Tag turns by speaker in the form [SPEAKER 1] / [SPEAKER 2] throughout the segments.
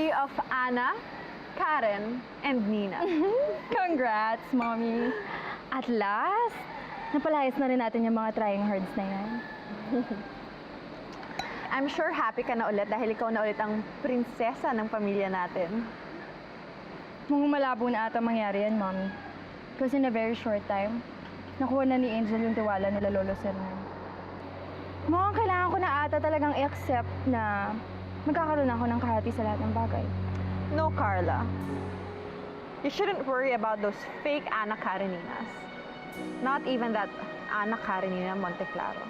[SPEAKER 1] story of Anna, Karen, and Nina.
[SPEAKER 2] Congrats, Mommy. At last, napalayas na rin natin yung mga trying hards na yan.
[SPEAKER 1] I'm sure happy ka na ulit dahil ikaw na ulit ang prinsesa ng pamilya natin.
[SPEAKER 2] Mukhang malabo na ata mangyari yan, Mommy. Because in a very short time, nakuha na ni Angel yung tiwala nila Lolo Sernan. Mukhang kailangan ko na ata talagang i-accept na magkakaroon ako ng kahati sa lahat ng bagay.
[SPEAKER 1] No, Carla. You shouldn't worry about those fake Ana Kareninas. Not even that Ana Karenina Monteclaro.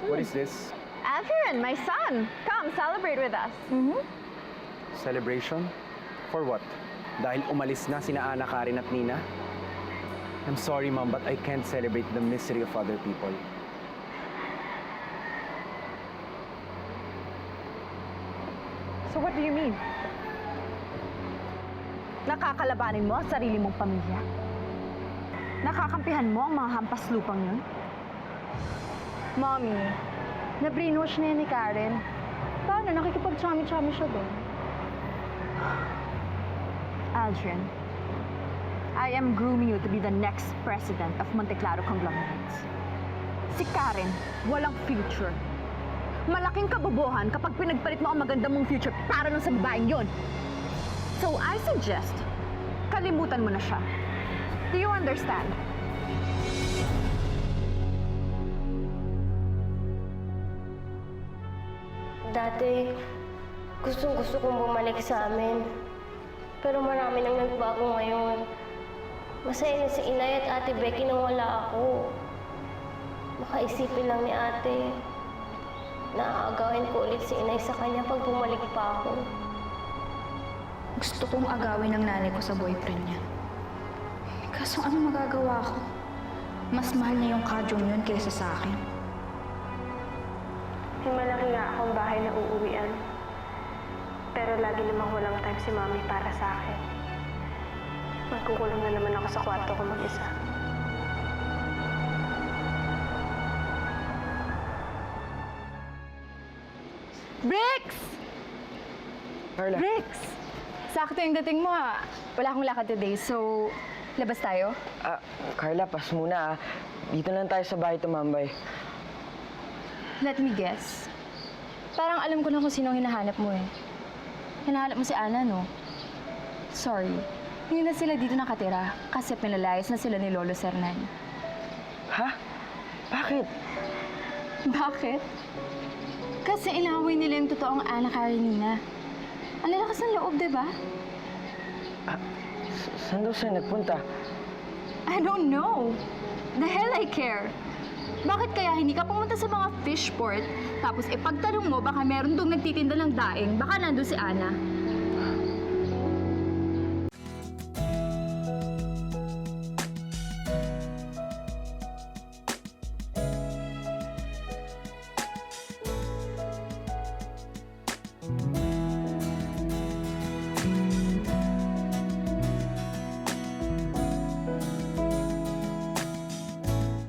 [SPEAKER 3] What is this?
[SPEAKER 1] Adrian, my son! Come, celebrate with us.
[SPEAKER 3] Celebration? For what? Dahil umalis na sina Ana, Karen at Nina? I'm sorry, Mom, but I can't celebrate the misery of other people.
[SPEAKER 1] So what do you mean? Nakakalabanin mo ang sarili mong pamilya? Nakakampihan mo ang mga hampas lupang yun?
[SPEAKER 2] Mommy, na-brainwash na yan ni Karen. Paano? Nakikipag-chami-chami siya doon.
[SPEAKER 1] Adrian, I am grooming you to be the next president of Monteclaro Conglomerates. Si Karen, walang future. Malaking kabobohan kapag pinagpalit mo ang maganda mong future para lang sa babaeng yun. So I suggest, kalimutan mo na siya. Do you understand?
[SPEAKER 4] Dati, gustong-gusto kong bumalik sa amin. Pero marami nang nagbago ngayon. Masaya na si Inay at Ate Becky nang wala ako. Makaisipin lang ni Ate na aagawin ko ulit si Inay sa kanya pag bumalik pa ako.
[SPEAKER 5] Gusto kong agawin ng nanay ko sa boyfriend niya. Kaso ano magagawa ko? Mas mahal niya yung kadyong yun kaysa sa akin.
[SPEAKER 4] May malaki nga akong bahay na uuwian. Pero lagi namang walang time si Mami para sa akin. Magkukulong na naman ako sa kwarto ko mag-isa.
[SPEAKER 2] Bricks!
[SPEAKER 3] Carla,
[SPEAKER 2] Bricks! Sakto yung dating mo ha. Wala akong lakad today, so labas tayo?
[SPEAKER 6] Carla, pas muna ah. Dito lang tayo sa bahay tumambay.
[SPEAKER 2] Let me guess. Parang alam ko na kung sino hinahanap mo eh. Hinahanap mo si Ana, no? Sorry. Hindi na sila dito nakatira kasi pinalayas na sila ni Lolo Sernan.
[SPEAKER 6] Ha? Bakit?
[SPEAKER 2] Bakit? Kasi inaway nila yung totoong Ana Karenina. Ang lalakas ng loob, di ba?
[SPEAKER 6] Saan daw siya nagpunta?
[SPEAKER 2] I don't know. The hell I care. Bakit kaya hindi ka pumunta sa mga fish port, tapos ipagtanong mo baka meron doong nagtitinda ng daing, baka nandun si Ana.